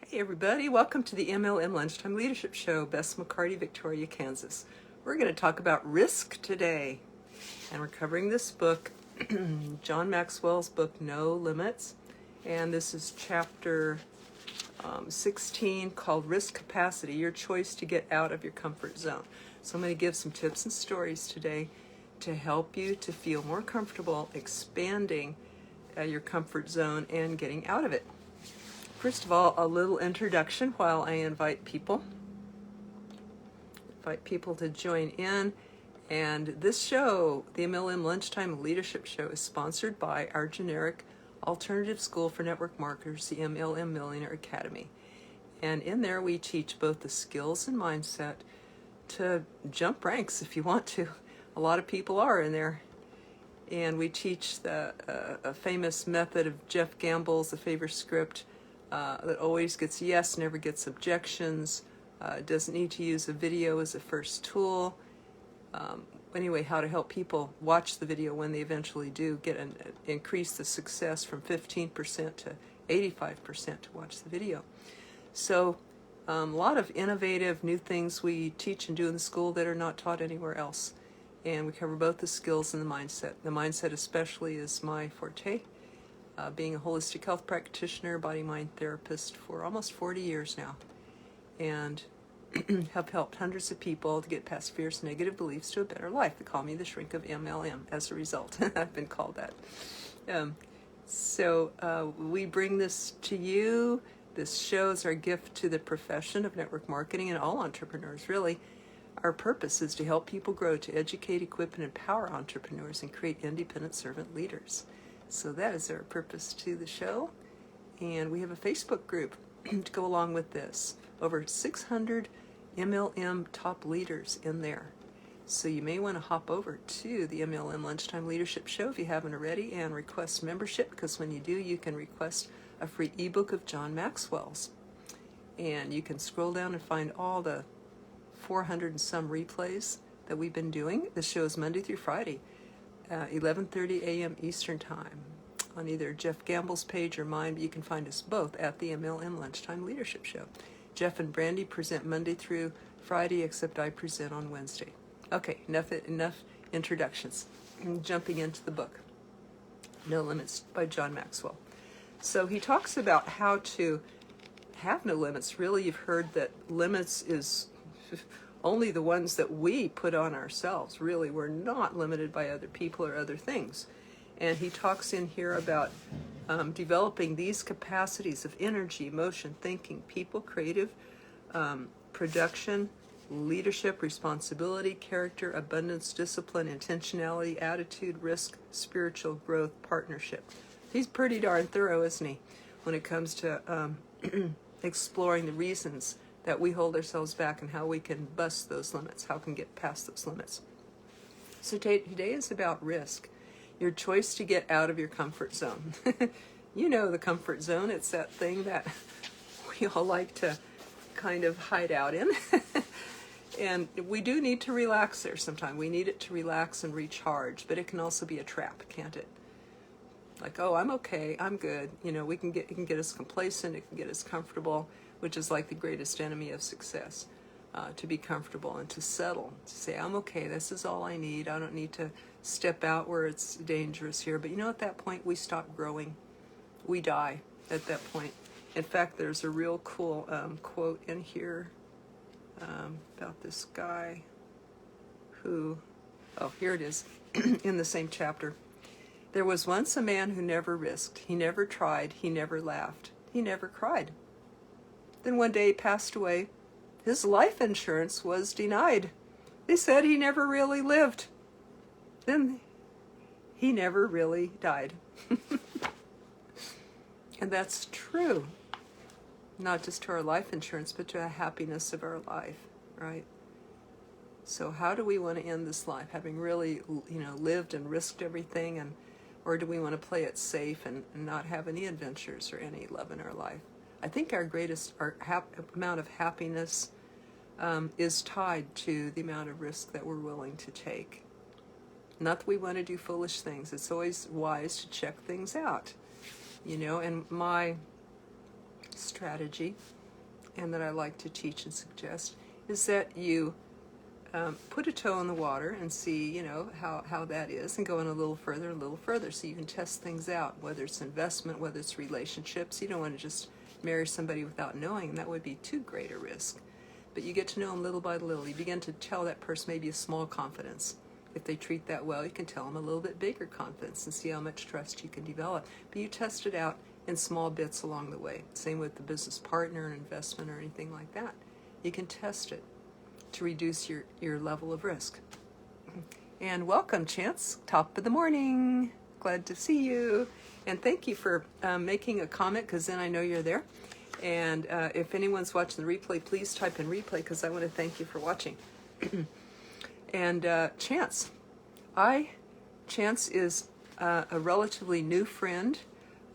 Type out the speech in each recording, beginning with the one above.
Hey everybody, welcome to the MLM Lunchtime Leadership Show. Bess McCarty, Victoria, Kansas. We're going to talk about risk today. And we're covering this book, John Maxwell's book, No Limits. And this is chapter 16 called Risk Capacity, Your Choice to Get Out of Your Comfort Zone. So I'm going to give some tips and stories today to help you to feel more comfortable expanding your comfort zone and getting out of it. First of all, a little introduction while I invite people to join in. And this show, the MLM Lunchtime Leadership Show, is sponsored by our generic alternative school for network marketers, the MLM Millionaire Academy. And in there we teach both the skills and mindset to jump ranks if you want to. A lot of people are in there. And we teach a famous method of Jeff Gamble's, the favor script, that always gets yes, never gets objections, doesn't need to use a video as a first tool. Anyway, how to help people watch the video when they eventually do increase the success from 15% to 85% to watch the video. So a lot of innovative new things we teach and do in the school that are not taught anywhere else. And we cover both the skills and the mindset. The mindset especially is my forte. Being a holistic health practitioner, body-mind therapist for almost 40 years now, and have helped hundreds of people to get past fierce negative beliefs to a better life. They call me the shrink of MLM as a result. I've been called that. So we bring this to you. This show is our gift to the profession of network marketing and all entrepreneurs, really. Our purpose is to help people grow, to educate, equip, and empower entrepreneurs and create independent servant leaders. So that is our purpose to the show. And we have a Facebook group to go along with this. Over 600 MLM top leaders in there. So you may want to hop over to the MLM Lunchtime Leadership Show if you haven't already and request membership, because when you do, you can request a free ebook of John Maxwell's. And you can scroll down and find all the 400 and some replays that we've been doing. The show is Monday through Friday. 11:30 a.m. Eastern Time on either Jeff Gamble's page or mine, but you can find us both at the MLM Lunchtime Leadership Show. Jeff and Brandy present Monday through Friday, except I present on Wednesday. Okay, enough introductions. Jumping into the book, No Limits by John Maxwell. So he talks about how to have no limits. Really, you've heard that limits is only the ones that we put on ourselves. Really, we're not limited by other people or other things. And he talks in here about developing these capacities of energy, emotion, thinking, people, creative, production, leadership, responsibility, character, abundance, discipline, intentionality, attitude, risk, spiritual growth, partnership. He's pretty darn thorough, isn't he, when it comes to exploring the reasons that we hold ourselves back and how we can bust those limits, how we can get past those limits. So today is about risk, your choice to get out of your comfort zone. You know the comfort zone, it's that thing that we all like to kind of hide out in. And we do need to relax there sometime. We need it to relax and recharge, but it can also be a trap, can't it? Like, oh, I'm okay, I'm good. You know, it can get us complacent, it can get us comfortable, which is like the greatest enemy of success, to be comfortable and to settle, to say, I'm okay, this is all I need. I don't need to step out where it's dangerous here. But you know, at that point, we stop growing. We die at that point. In fact, there's a real cool quote in here about this guy who, oh, here it is, in the same chapter. There was once a man who never risked. He never tried. He never laughed. He never cried. Then one day he passed away. His life insurance was denied. They said he never really lived. Then he never really died. And that's true. Not just to our life insurance, but to the happiness of our life, right? So how do we want to end this life? Having really, lived and risked everything, or do we want to play it safe and not have any adventures or any love in our life? I think our greatest amount of happiness is tied to the amount of risk that we're willing to take. Not that we want to do foolish things. It's always wise to check things out. And my strategy, and that I like to teach and suggest, is that you put a toe in the water and see, how that is, and go in a little further, so you can test things out, whether it's investment, whether it's relationships. You don't want to just marry somebody without knowing, and that would be too great a risk. But you get to know them little by little. You begin to tell that person maybe a small confidence. If they treat that well, you can tell them a little bit bigger confidence and see how much trust you can develop. But you test it out in small bits along the way. Same with the business partner, an investment, or anything like that. You can test it to reduce your level of risk. And welcome, Chance. Top of the morning. Glad to see you. And thank you for making a comment, because then I know you're there. And if anyone's watching the replay, please type in replay, because I want to thank you for watching. And Chance. Chance is a relatively new friend,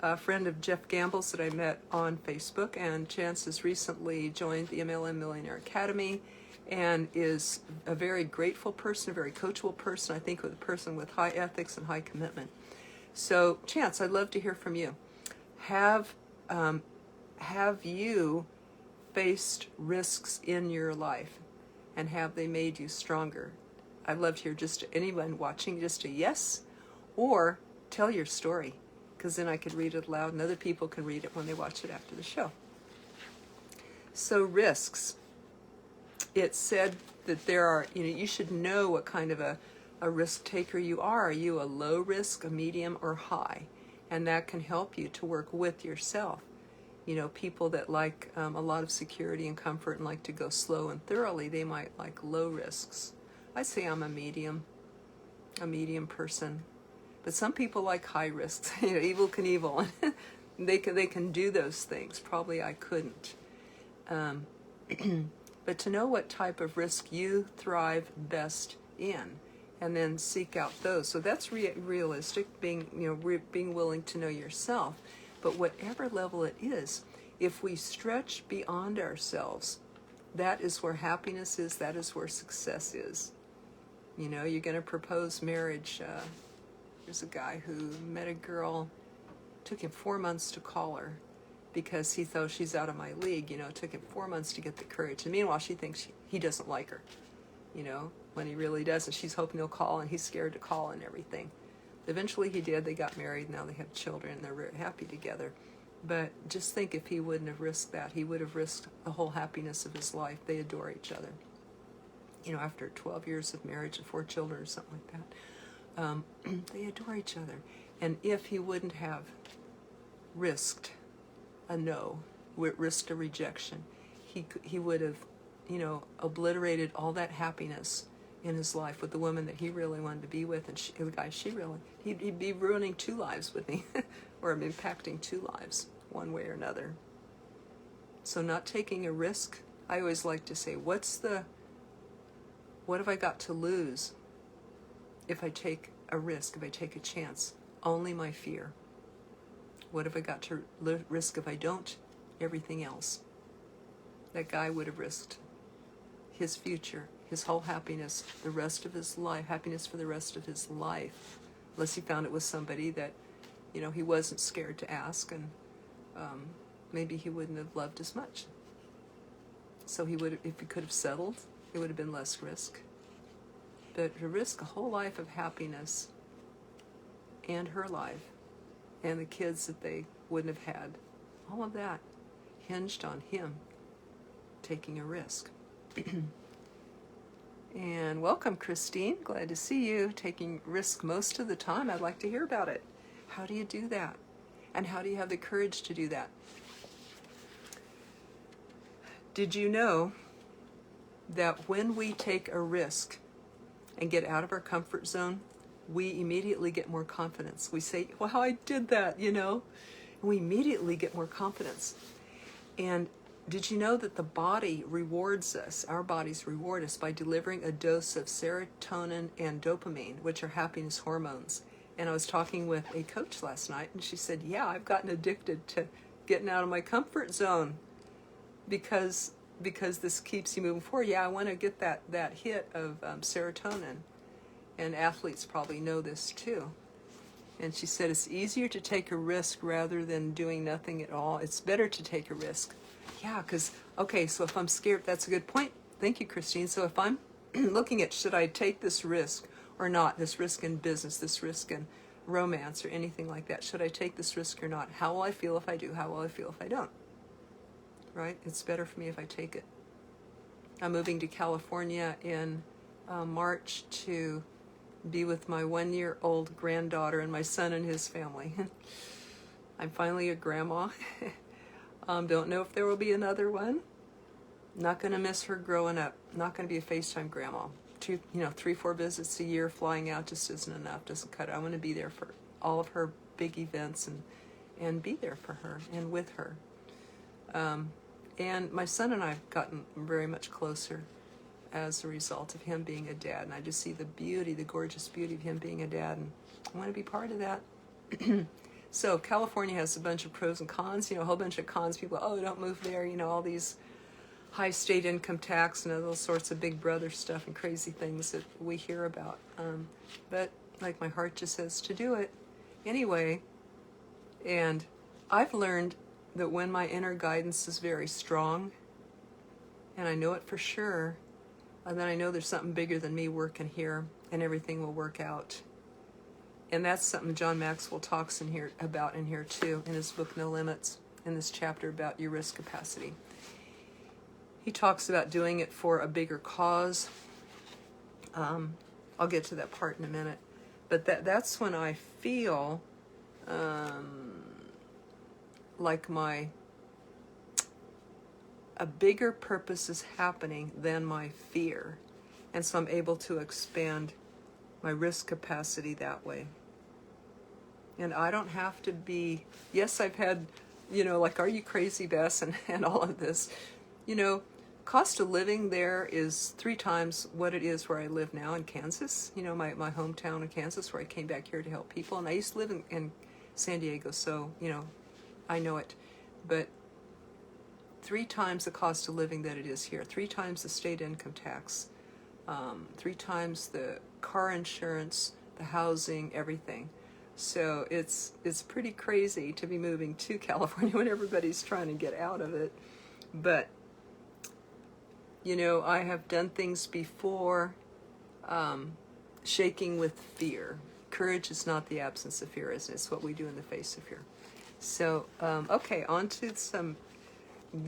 a friend of Jeff Gamble's that I met on Facebook. And Chance has recently joined the MLM Millionaire Academy, and is a very grateful person, a very coachable person, I think, with a person with high ethics and high commitment. So, Chance, I'd love to hear from you. Have you faced risks in your life, and have they made you stronger? I'd love to hear just anyone watching, just a yes, or tell your story, because then I could read it aloud, and other people can read it when they watch it after the show. So, risks. It said that there are, you should know what kind of a risk taker you are. Are you a low risk, a medium, or high? And that can help you to work with yourself. People that like a lot of security and comfort and like to go slow and thoroughly, they might like low risks. I say I'm a medium person. But some people like high risks. Evil Knievel. They can do those things. Probably I couldn't. But to know what type of risk you thrive best in, and then seek out those. So that's realistic, being willing to know yourself. But whatever level it is, if we stretch beyond ourselves, that is where happiness is, that is where success is. You're going to propose marriage. There's a guy who met a girl, took him 4 months to call her, because he thought, she's out of my league. It took him 4 months to get the courage. And meanwhile, she thinks he doesn't like her, when he really doesn't. She's hoping he'll call, and he's scared to call and everything. Eventually he did. They got married. Now they have children, and they're very happy together. But just think, if he wouldn't have risked that, he would have risked the whole happiness of his life. They adore each other. After 12 years of marriage and 4 children or something like that, they adore each other. And if he wouldn't have risked a no, risked a rejection, he would have, obliterated all that happiness in his life with the woman that he really wanted to be with, and the guy he'd be ruining 2 lives with me, or impacting 2 lives, one way or another. So not taking a risk, I always like to say, what have I got to lose if I take a risk, if I take a chance? Only my fear. What have I got to risk if I don't? Everything else. That guy would have risked his future, his whole happiness, the rest of his life, happiness for the rest of his life, unless he found it with somebody that, he wasn't scared to ask, and maybe he wouldn't have loved as much. So he would, if he could have settled, it would have been less risk. But to risk a whole life of happiness, and her life, and the kids that they wouldn't have had, all of that hinged on him taking a risk. And welcome, Christine. Glad to see you. Taking risk most of the time. I'd like to hear about it. How do you do that? And how do you have the courage to do that? Did you know that when we take a risk and get out of our comfort zone, we immediately get more confidence? We say, well, I did that, And we immediately get more confidence. And did you know that the body rewards us, our bodies reward us by delivering a dose of serotonin and dopamine, which are happiness hormones? And I was talking with a coach last night, and she said, yeah, I've gotten addicted to getting out of my comfort zone because this keeps you moving forward. Yeah, I want to get that hit of serotonin. And athletes probably know this too. And she said, it's easier to take a risk rather than doing nothing at all. It's better to take a risk. Yeah, because, okay, so if I'm scared, that's a good point. Thank you, Christine. So if I'm looking at, should I take this risk or not, this risk in business, this risk in romance or anything like that, should I take this risk or not? How will I feel if I do? How will I feel if I don't? Right? It's better for me if I take it. I'm moving to California in March to be with my 1-year-old granddaughter and my son and his family. I'm finally a grandma. Don't know if there will be another one. Not going to miss her growing up. Not going to be a FaceTime grandma. 3-4 visits a year flying out just isn't enough. Doesn't cut it. I want to be there for all of her big events and be there for her and with her. And my son and I have gotten very much closer as a result of him being a dad. And I just see the beauty, the gorgeous beauty of him being a dad. And I want to be part of that. So California has a bunch of pros and cons, a whole bunch of cons. People, don't move there, all these high state income tax and all those sorts of big brother stuff and crazy things that we hear about. But like my heart just says to do it anyway. And I've learned that when my inner guidance is very strong, and I know it for sure, and then I know there's something bigger than me working here, and everything will work out. And that's something John Maxwell talks about in here too, in his book No Limits, in this chapter about your risk capacity. He talks about doing it for a bigger cause. I'll get to that part in a minute. But that's when I feel like a bigger purpose is happening than my fear. And so I'm able to expand my risk capacity that way. And I don't have to be, yes, I've had, like, are you crazy, Bess, and all of this. Cost of living there is 3 times what it is where I live now in Kansas, my hometown in Kansas, where I came back here to help people. And I used to live in San Diego, so, I know it. But 3 times the cost of living that it is here, 3 times the state income tax, 3 times the car insurance, the housing, everything. So it's pretty crazy to be moving to California when everybody's trying to get out of it. But, I have done things before, shaking with fear. Courage is not the absence of fear, isn't it? It's what we do in the face of fear. So, okay, on to some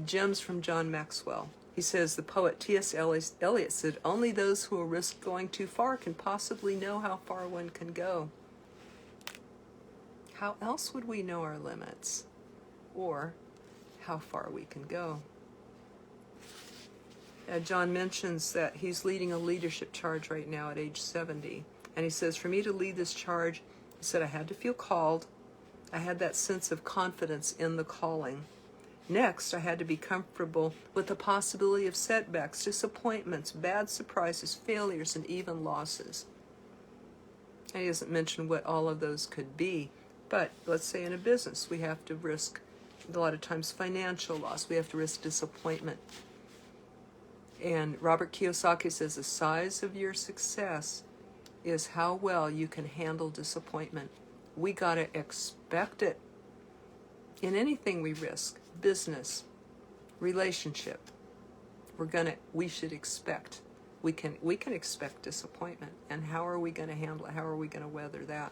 gems from John Maxwell. He says, the poet T.S. Eliot said, only those who will risk going too far can possibly know how far one can go. How else would we know our limits or how far we can go? John mentions that he's leading a leadership charge right now at age 70. And he says, for me to lead this charge, he said, I had to feel called. I had that sense of confidence in the calling. Next, I had to be comfortable with the possibility of setbacks, disappointments, bad surprises, failures, and even losses. And he doesn't mention what all of those could be. But let's say in a business, we have to risk, a lot of times, financial loss. We have to risk disappointment. And Robert Kiyosaki says, the size of your success is how well you can handle disappointment. We got to expect it. In anything we risk, business, relationship, we should expect. We can expect disappointment. And how are we going to handle it? How are we going to weather that?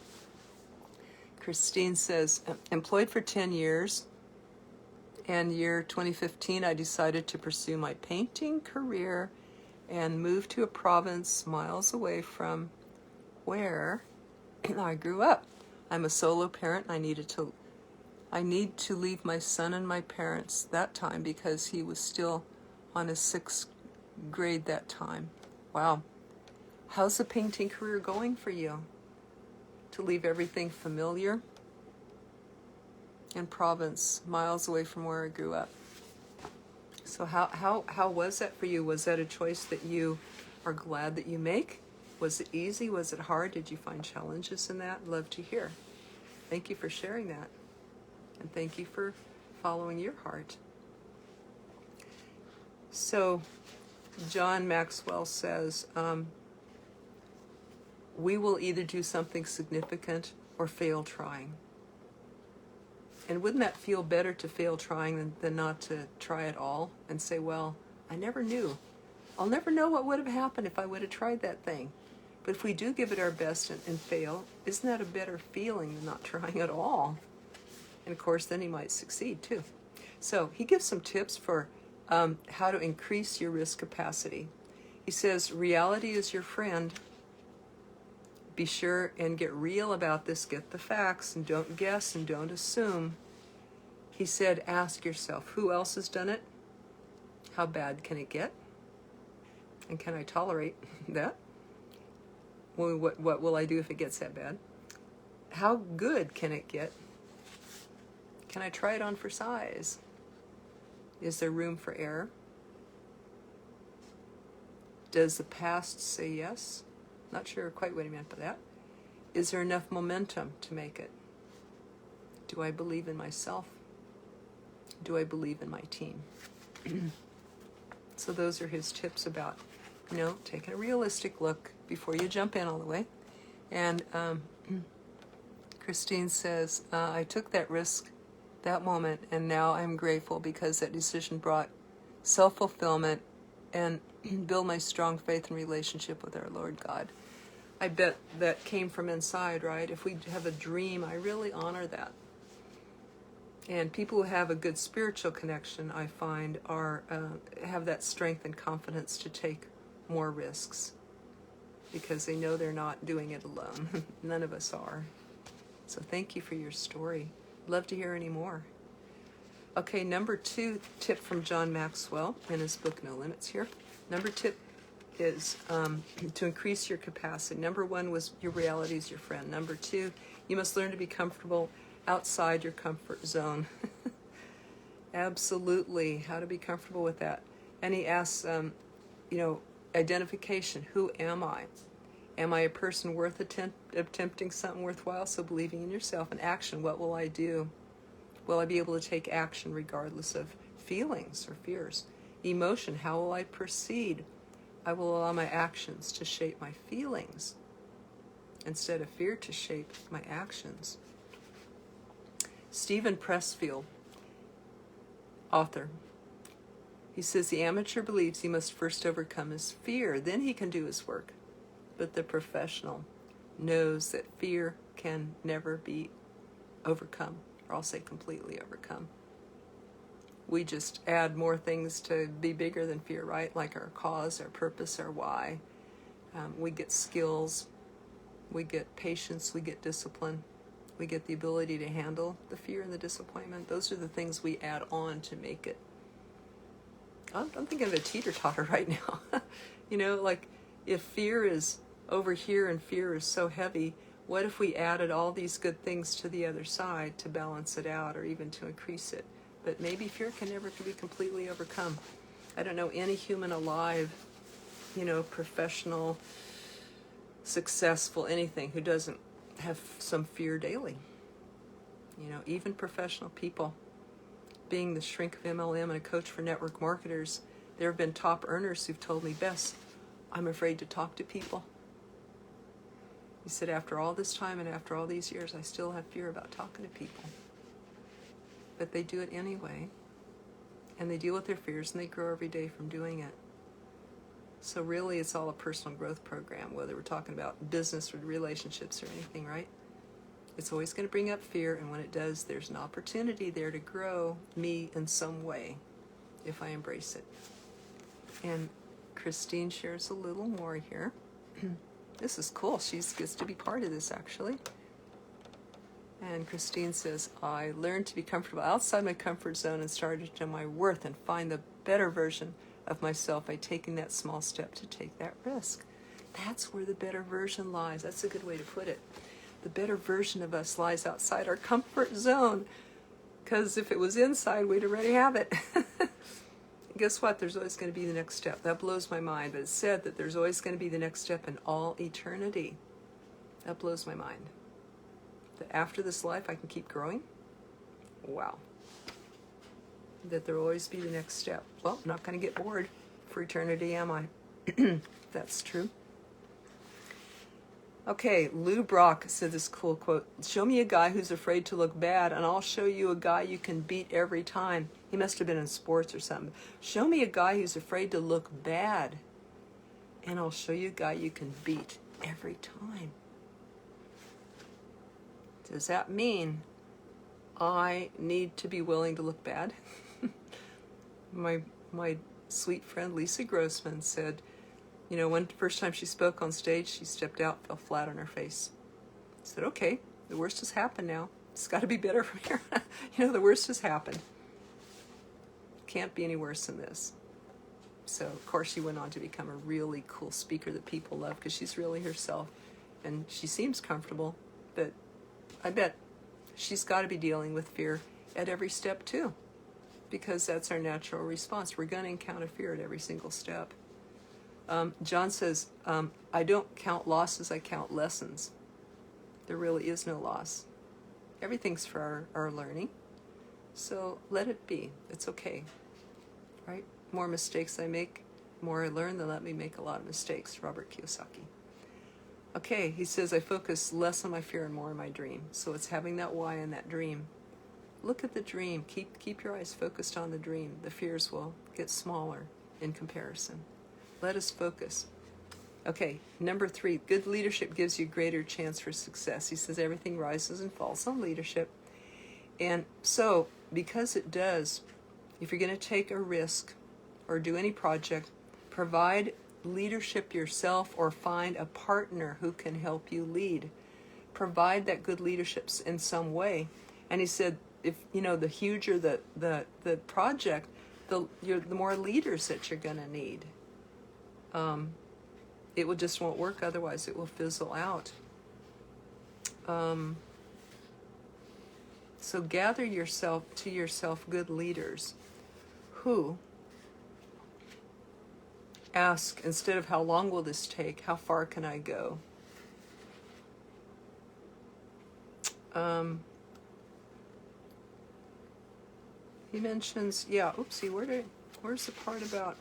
Christine says, employed for 10 years, and year 2015 I decided to pursue my painting career and move to a province miles away from where I grew up. I'm a solo parent. I need to leave my son and my parents that time because he was still on his 6th grade that time. Wow. How's the painting career going for you? To leave everything familiar in province, miles away from where I grew up. So how was that for you? Was that a choice that you are glad that you make? Was it easy? Was it hard? Did you find challenges in that? Love to hear. Thank you for sharing that. And thank you for following your heart. So John Maxwell says, we will either do something significant or fail trying. And wouldn't that feel better to fail trying than not to try at all and say, well, I never knew. I'll never know what would have happened if I would have tried that thing. But if we do give it our best and fail, isn't that a better feeling than not trying at all? And of course, then he might succeed too. So he gives some tips for how to increase your risk capacity. He says, reality is your friend. Be sure and get real about this. Get the facts and don't guess and don't assume. He said, ask yourself, who else has done it? How bad can it get? And can I tolerate that? Well, what will I do if it gets that bad? How good can it get? Can I try it on for size? Is there room for error? Does the past say yes? Not sure quite what he meant by that. Is there enough momentum to make it? Do I believe in myself? Do I believe in my team? So those are his tips about, taking a realistic look before you jump in all the way. And Christine says, I took that risk, that moment, and now I'm grateful because that decision brought self-fulfillment and build my strong faith and relationship with our Lord God. I bet that came from inside, right? If we have a dream, I really honor that. And people who have a good spiritual connection, I find, have that strength and confidence to take more risks because they know they're not doing it alone. None of us are. So thank you for your story. Love to hear any more. Okay, number 2 tip from John Maxwell in his book, No Limits here. Number tip is to increase your capacity. Number 1 was your reality is your friend. Number 2, you must learn to be comfortable outside your comfort zone. Absolutely, how to be comfortable with that. And he asks, identification. Who am I? Am I a person worth attempting something worthwhile? So believing in yourself. And action, what will I do? Will I be able to take action regardless of feelings or fears? Emotion, how will I proceed? I will allow my actions to shape my feelings instead of fear to shape my actions. Stephen Pressfield, author, he says the amateur believes he must first overcome his fear, then he can do his work. But the professional knows that fear can never be overcome, or I'll say completely overcome. We just add more things to be bigger than fear, right? Like our cause, our purpose, our why. We get skills, we get patience, we get discipline, we get the ability to handle the fear and the disappointment. Those are the things we add on to make it. I'm thinking of a teeter-totter right now. Like if fear is over here and fear is so heavy, what if we added all these good things to the other side to balance it out or even to increase it? But maybe fear can never be completely overcome. I don't know any human alive, professional, successful, anything, who doesn't have some fear daily. Even professional people. Being the shrink of MLM and a coach for network marketers, there have been top earners who've told me, Bess, I'm afraid to talk to people. He said, after all this time and after all these years, I still have fear about talking to people. But they do it anyway. And they deal with their fears and they grow every day from doing it. So really, it's all a personal growth program, whether we're talking about business or relationships or anything, right? It's always going to bring up fear, and when it does, there's an opportunity there to grow me in some way if I embrace it. And Christine shares a little more here. This is cool. She gets to be part of this, actually. And Christine says, I learned to be comfortable outside my comfort zone and started to know my worth and find the better version of myself by taking that small step to take that risk. That's where the better version lies. That's a good way to put it. The better version of us lies outside our comfort zone. Because if it was inside, we'd already have it. Guess what? There's always going to be the next step. That blows my mind. But it's said that there's always going to be the next step in all eternity. That blows my mind. That after this life, I can keep growing? Wow. That there will always be the next step. Well, I'm not going to get bored for eternity, am I? That's true. Okay, Lou Brock said this cool quote. Show me a guy who's afraid to look bad, and I'll show you a guy you can beat every time. He must have been in sports or something. Show me a guy who's afraid to look bad, and I'll show you a guy you can beat every time. Does that mean I need to be willing to look bad? My sweet friend Lisa Grossman said, you know, first time she spoke on stage, she stepped out, fell flat on her face. I said, okay, the worst has happened now. It's got to be better from here. You know, the worst has happened. Can't be any worse than this. So, of course, she went on to become a really cool speaker that people love because she's really herself. And she seems comfortable, but I bet she's got to be dealing with fear at every step too, because that's our natural response. We're going to encounter fear at every single step. John says, I don't count losses, I count lessons. There really is no loss. Everything's for our learning. So let it be. It's okay. Right? More mistakes I make, more I learn, then let me make a lot of mistakes. Robert Kiyosaki. Okay, he says, I focus less on my fear and more on my dream. So it's having that why in that dream. Look at the dream. Keep your eyes focused on the dream. The fears will get smaller in comparison. Let us focus. Okay, number 3, good leadership gives you greater chance for success. He says everything rises and falls on leadership. And so, because it does, if you're going to take a risk or do any project, provide leadership yourself or find a partner who can help you lead. Provide that good leadership in some way. And he said, if you know, the huger the project, the more leaders that you're going to need. It just won't work, otherwise it will fizzle out. So gather to yourself good leaders who ask, instead of how long will this take, how far can I go? He mentions, where's the part about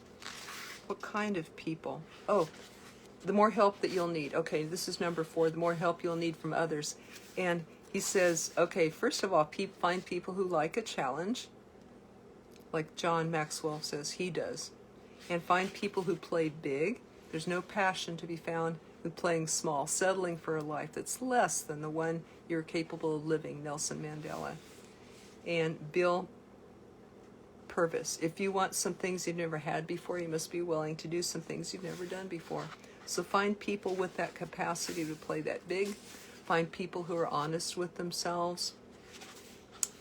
what kind of people? Oh, the more help that you'll need. Okay, this is number 4, the more help you'll need from others. And he says, okay, first of all, find people who like a challenge, like John Maxwell says he does. And find people who play big. There's no passion to be found in playing small, settling for a life that's less than the one you're capable of living, Nelson Mandela. And Bill Purvis, if you want some things you've never had before, you must be willing to do some things you've never done before. So find people with that capacity to play that big. Find people who are honest with themselves.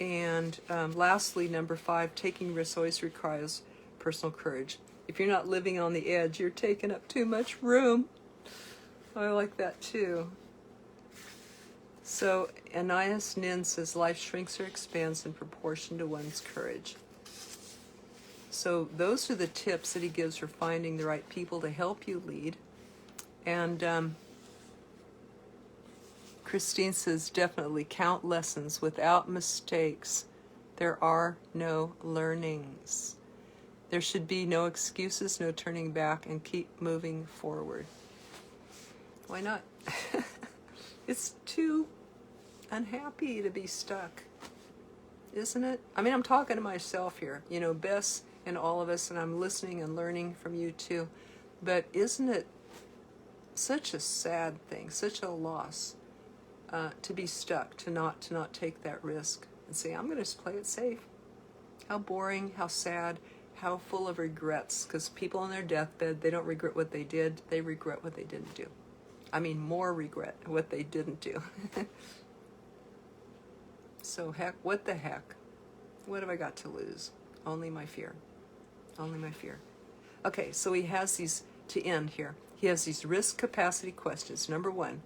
And lastly, number 5, taking risks always requires personal courage. If you're not living on the edge, you're taking up too much room. I like that too. So Anais Nin says life shrinks or expands in proportion to one's courage. So those are the tips that he gives for finding the right people to help you lead. And Christine says definitely count lessons. Without mistakes, there are no learnings. There should be no excuses, no turning back, and keep moving forward. Why not? It's too unhappy to be stuck, isn't it? I mean, I'm talking to myself here, you know, Bess and all of us, and I'm listening and learning from you too. But isn't it such a sad thing, such a loss, to be stuck, to not take that risk and say, I'm going to just play it safe? How boring, how sad, how full of regrets, because people on their deathbed, they don't regret what they did, they regret what they didn't do. I mean, more regret what they didn't do. So heck, what the heck? What have I got to lose? Only my fear. Only my fear. Okay, so he has these, to end here, he has these risk capacity questions. Number 1,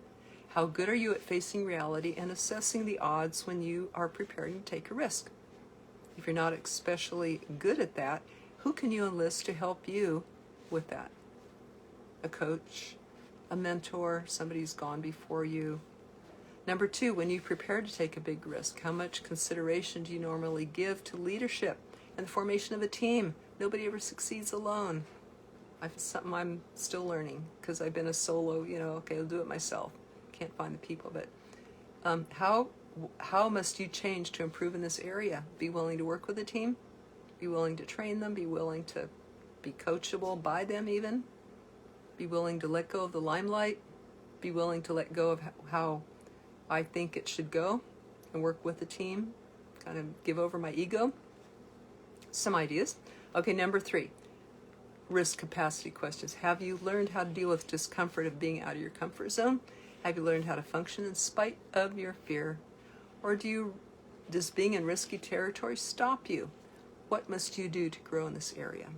how good are you at facing reality and assessing the odds when you are preparing to take a risk? If you're not especially good at that, who can you enlist to help you with that? A coach, a mentor, somebody who's gone before you. Number 2, when you prepare to take a big risk, how much consideration do you normally give to leadership and the formation of a team? Nobody ever succeeds alone. It's something I'm still learning because I've been a solo, okay, I'll do it myself. can't find the people, but how must you change to improve in this area? Be willing to work with a team, be willing to train them, be willing to be coachable by them even, be willing to let go of the limelight, be willing to let go of how I think it should go and work with the team, kind of give over my ego. Some ideas. Okay, number 3, risk capacity questions. Have you learned how to deal with discomfort of being out of your comfort zone? Have you learned how to function in spite of your fear? Or does being in risky territory stop you? What must you do to grow in this area?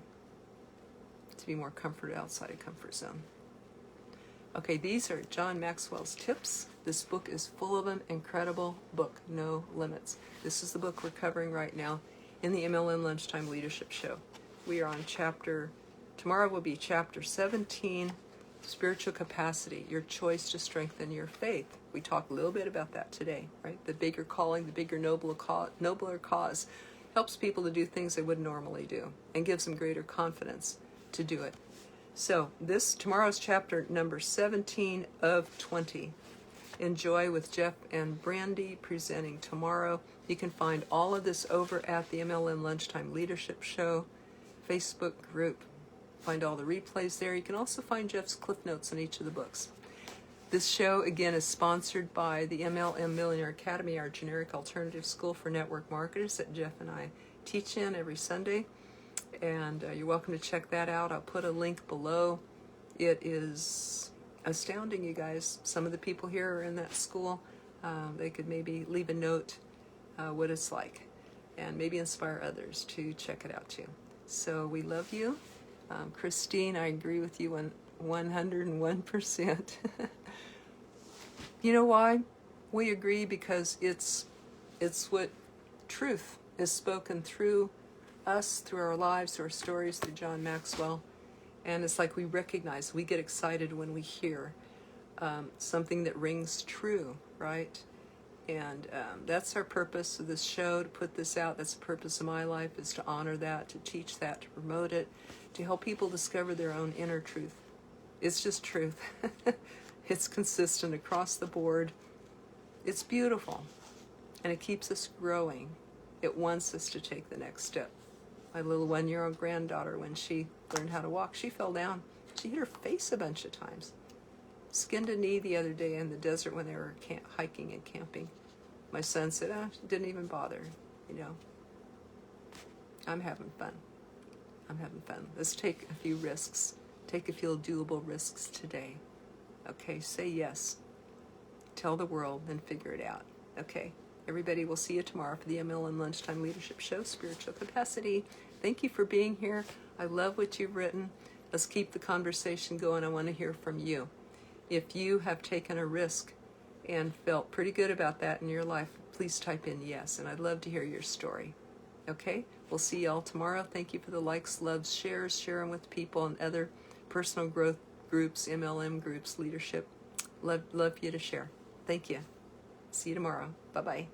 To be more comforted outside of comfort zone. Okay, these are John Maxwell's tips. This book is full of them. Incredible book, No Limits. This is the book we're covering right now in the MLM Lunchtime Leadership Show. We are on tomorrow will be chapter 17, Spiritual Capacity, Your Choice to Strengthen Your Faith. We talked a little bit about that today, right? The bigger calling, the bigger, nobler cause helps people to do things they wouldn't normally do and gives them greater confidence to do it. So tomorrow's chapter number 17 of 20. Enjoy with Jeff and Brandy presenting tomorrow. You can find all of this over at the MLM Lunchtime Leadership Show Facebook group. Find all the replays there. You can also find Jeff's cliff notes on each of the books. This show, again, is sponsored by the MLM Millionaire Academy, our generic alternative school for network marketers that Jeff and I teach in every Sunday. And you're welcome to check that out. I'll put a link below. It is astounding, you guys. Some of the people here are in that school. They could maybe leave a note what it's like and maybe inspire others to check it out too. So we love you. Christine, I agree with you 101%. You know why? We agree because it's what truth is spoken through us, through our lives, through our stories, through John Maxwell. And it's like we recognize, we get excited when we hear something that rings true, right? And that's our purpose of this show, to put this out. That's the purpose of my life, is to honor that, to teach that, to promote it, to help people discover their own inner truth. It's just truth. It's consistent across the board. It's beautiful. And it keeps us growing. It wants us to take the next step. My little 1-year-old granddaughter, when she learned how to walk, she fell down. She hit her face a bunch of times. Skinned a knee the other day in the desert when they were hiking and camping. My son said, didn't even bother, I'm having fun. Let's take a few risks. Take a few doable risks today. Okay, say yes. Tell the world, then figure it out. Okay, everybody, we'll see you tomorrow for the MLM Lunchtime Leadership Show, Spiritual Capacity. Thank you for being here. I love what you've written. Let's keep the conversation going. I want to hear from you. If you have taken a risk and felt pretty good about that in your life, please type in yes, and I'd love to hear your story. Okay? We'll see y'all tomorrow. Thank you for the likes, loves, shares. Share them with people and other personal growth groups, MLM groups, leadership. Love you to share. Thank you. See you tomorrow. Bye-bye.